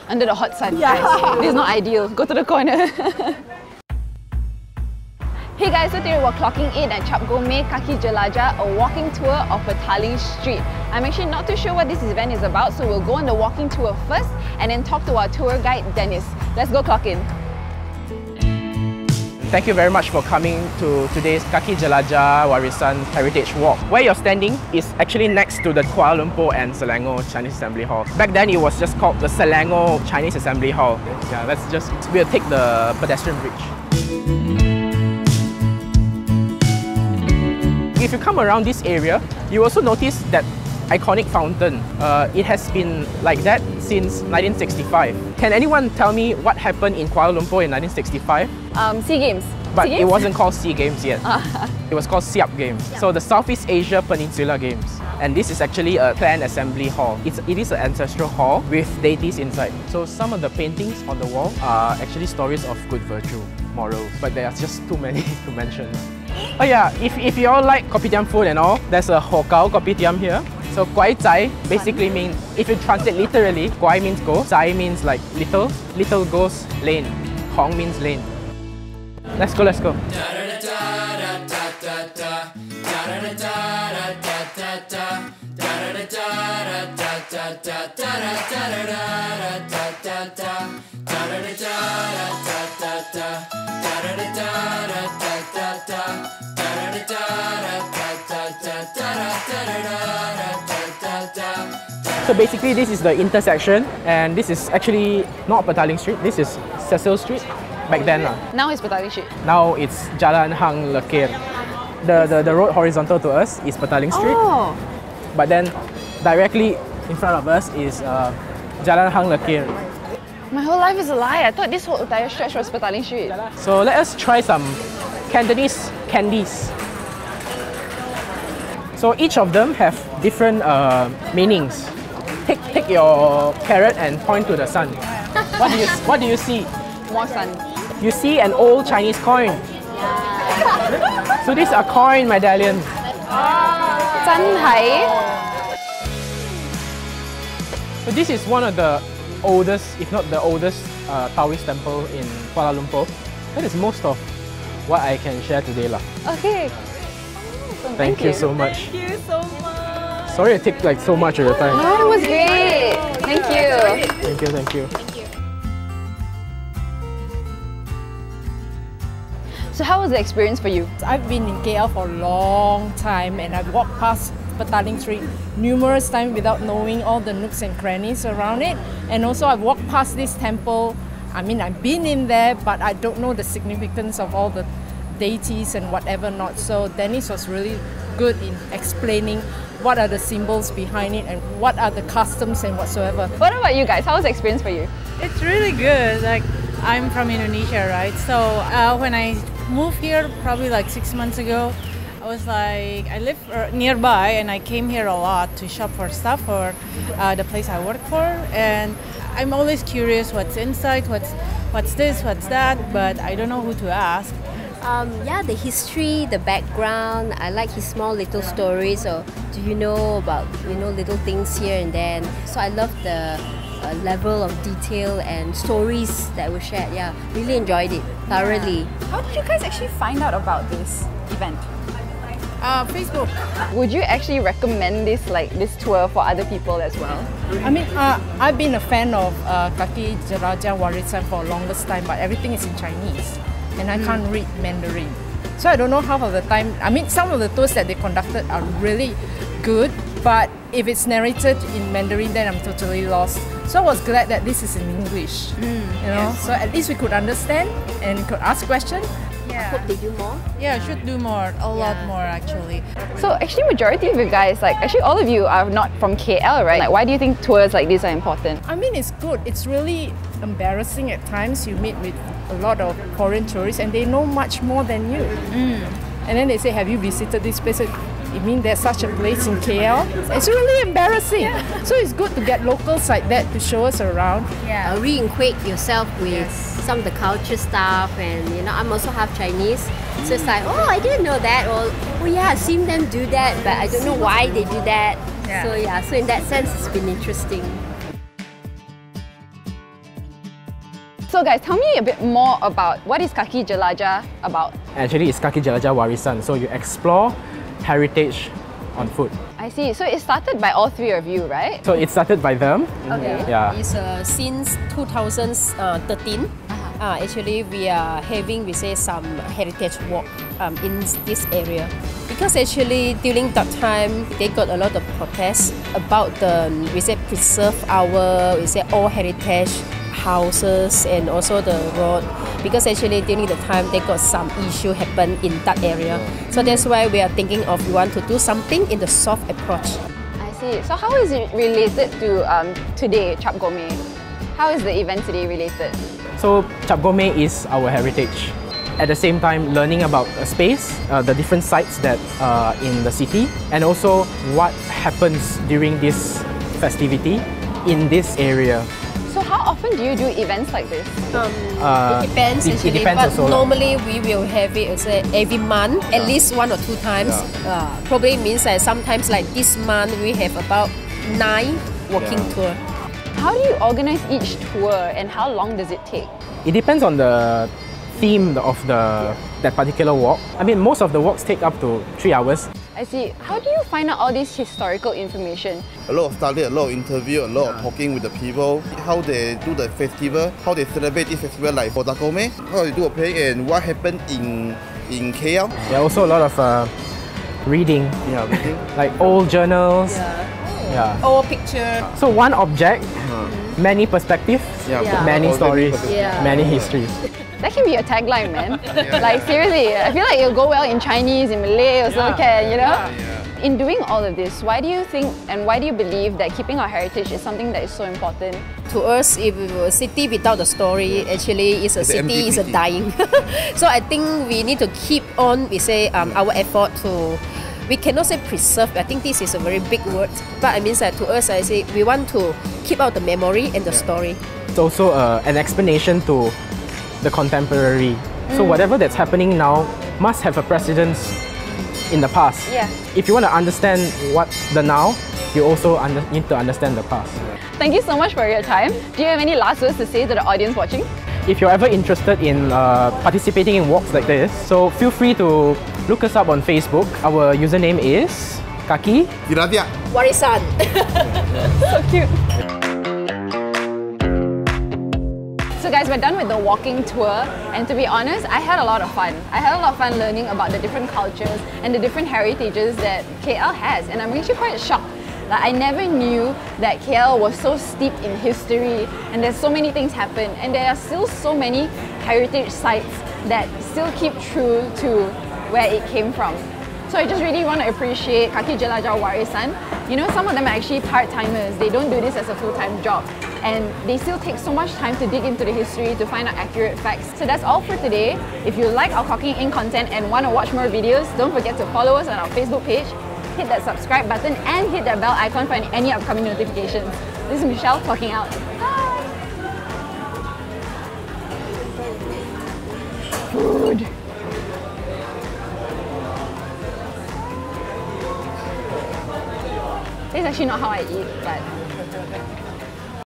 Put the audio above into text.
Under the hot sun. Yeah. Guys, this is not ideal. Go to the corner. Hey guys, so today we're clocking in at Chap Goh Mei, Kaki Jelajah, a walking tour of Petaling Street. I'm actually not too sure what this event is about, so we'll go on the walking tour first and then talk to our tour guide, Dennis. Let's go clock in. Thank you very much for coming to today's Kaki Jelajah Warisan Heritage Walk. Where you're standing is actually next to the Kuala Lumpur and Selangor Chinese Assembly Hall. Back then it was just called the Selangor Chinese Assembly Hall. Yeah, we'll take the pedestrian bridge. If you come around this area, you also notice that iconic fountain. It has been like that since 1965. Can anyone tell me what happened in Kuala Lumpur in 1965? SEA Games. But it wasn't called SEA Games yet. It was called Chap Games. So the Southeast Asia Peninsula Games. And this is actually a clan assembly hall. It is an ancestral hall with deities inside. So some of the paintings on the wall are actually stories of good virtue, morals, but there are just too many to mention. Oh yeah, if you all like kopitiam food and all, there's a Hokau kopitiam here. So Guai Zai basically means, if you translate literally, Guai means go, Zai means like little, little goes lane, Hong means lane. Let's go, let's go. So basically this is the intersection, and this is actually not Petaling Street, this is Cecil Street back then. Now it's Petaling Street. Now it's Jalan Hang Lekir. The road horizontal to us is Petaling Street. Oh. But then directly in front of us is Jalan Hang Lekir. My whole life is a lie. I thought this whole entire stretch was Petaling Street. So let us try some Cantonese candies. So each of them have different meanings. Take your carrot and point to the sun. What do you see? More sun. You see an old Chinese coin. So these are coin medallions. So this is one of the oldest, if not the oldest, Taoist temple in Kuala Lumpur. That is most of what I can share today. Okay. Thank you so much. Thank you so much. Sorry it took like so much of your time. No, it was great. Thank you. Thank you, thank you. So how was the experience for you? I've been in KL for a long time and I've walked past Petaling Street numerous times without knowing all the nooks and crannies around it. And also I've walked past this temple. I mean, I've been in there, but I don't know the significance of all the deities and whatever not. So Dennis was really good in explaining what are the symbols behind it and what are the customs and whatsoever. What about you guys? How was the experience for you? It's really good. Like, I'm from Indonesia, right? So when I moved here probably like 6 months ago, I was like, I live nearby and I came here a lot to shop for stuff for the place I work for, and I'm always curious what's inside, what's this, what's that, but I don't know who to ask. Yeah, the history, the background. I like his small little stories. Or do you know about little things here and then? So I love the level of detail and stories that were shared. Yeah, really enjoyed it thoroughly. How did you guys actually find out about this event? Facebook. Would you actually recommend this tour for other people as well? I mean, I've been a fan of Kaki Jelajah Warisan for the longest time, but everything is in Chinese and I can't read Mandarin. So I don't know half of the time. I mean, some of the tours that they conducted are really good, but if it's narrated in Mandarin, then I'm totally lost. So I was glad that this is in English, so at least we could understand and could ask questions. I hope they do more. Yeah, should do more, a lot more actually. So actually majority of you guys, actually all of you are not from KL, right? Why do you think tours like this are important? I mean, it's good. It's really embarrassing at times. You meet with a lot of foreign tourists and they know much more than you. And then they say, have you visited this place? You mean there's such a place in KL? It's really embarrassing. So it's good to get locals like that to show us around. Re-equate yourself with some of the culture stuff, and I'm also half Chinese. So it's like, oh, I didn't know that, or oh yeah, I've seen them do that, but I don't know why they do that. So in that sense, it's been interesting. So guys, tell me a bit more about what is Kaki Jelajah about? Actually, it's Kaki Jelajah Warisan. So you explore heritage on foot. I see. So it started by all three of you, right? So it started by them. Okay. Yeah. It's since 2013. Actually, we are having, we say, some heritage walk in this area. Because actually, during that time, they got a lot of protests about the, we say, preserve our, we say, all heritage houses and also the road. Because actually, during the time, they got some issue happen in that area. So that's why we are thinking of, we want to do something in the soft approach. I see. So how is it related to today, Chap Goh Mei? How is the event today related? So Chap Goh Mei is our heritage. At the same time, learning about a space, the different sites that are in the city, and also what happens during this festivity in this area. So how often do you do events like this? It depends it actually, depends but also, normally we will have it every month, at least 1 or 2 times. Probably means that sometimes like this month we have about 9 walking tour. How do you organize each tour and how long does it take? It depends on the theme of that particular walk. I mean, most of the walks take up to 3 hours. I see. How do you find out all this historical information? A lot of study, a lot of interview, a lot of talking with the people, how they do the festival, how they celebrate this festival like for Chap Goh Mei, how they do a play and what happened in KL. There are also a lot of reading, Reading. like old journals. Yeah. Old picture. So one object, many perspectives, many stories, many histories. That can be a tagline, man. Like seriously, I feel like it'll go well in Chinese, in Malay also can, you know? In doing all of this, why do you think and why do you believe that keeping our heritage is something that is so important? To us, if a city without a story, actually is a city is a dying. So I think we need to keep on, we say, our effort to, we cannot say preserve, I think this is a very big word, but I mean that to us, I say we want to keep out the memory and the story. It's also an explanation to the contemporary. So whatever that's happening now must have a precedence in the past. Yeah. If you want to understand what the now, you also need to understand the past. Thank you so much for your time. Do you have any last words to say to the audience watching? If you're ever interested in participating in walks like this, so feel free to look us up on Facebook. Our username is Kaki Jelajah Warisan. So cute. So guys, we're done with the walking tour, and to be honest, I had a lot of fun. I had a lot of fun learning about the different cultures and the different heritages that KL has, and I'm actually quite shocked. Like, I never knew that KL was so steeped in history and there's so many things happen, and there are still so many heritage sites that still keep true to where it came from. So I just really want to appreciate Kaki Jelajah Warisan. You know, some of them are actually part-timers. They don't do this as a full-time job. And they still take so much time to dig into the history to find out accurate facts. So that's all for today. If you like our Clocking In content and want to watch more videos, don't forget to follow us on our Facebook page, hit that subscribe button and hit that bell icon for any upcoming notifications. This is Michelle clocking out. Bye! Food! This is actually not how I eat, but